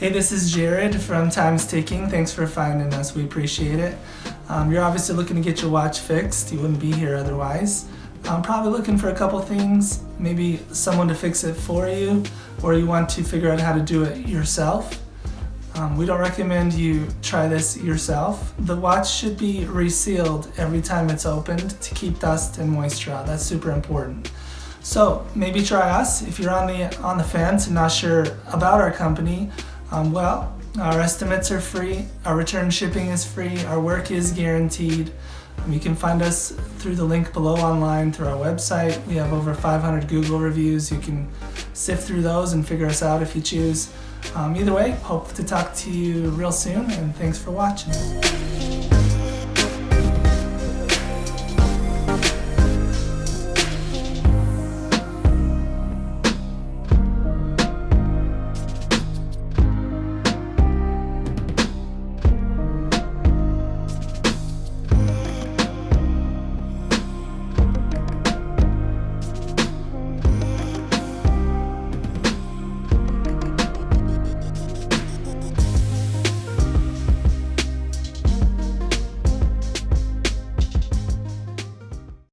Hey, this is Jared from Time's Ticking. Thanks for finding us. We appreciate it. You're obviously looking to get your watch fixed. You wouldn't be here otherwise. I'm probably looking for a couple things, maybe someone to fix it for you, or you want to figure out how to do it yourself. We don't recommend you try this yourself. The watch should be resealed every time it's opened to keep dust and moisture out. That's super important. So maybe try us. If you're on the fence and not sure about our company, well, our estimates are free, our return shipping is free, our work is guaranteed. You can find us through the link below online through our website. We have over 500 Google reviews. You can sift through those and figure us out if you choose. Either way, hope to talk to you real soon, and thanks for watching.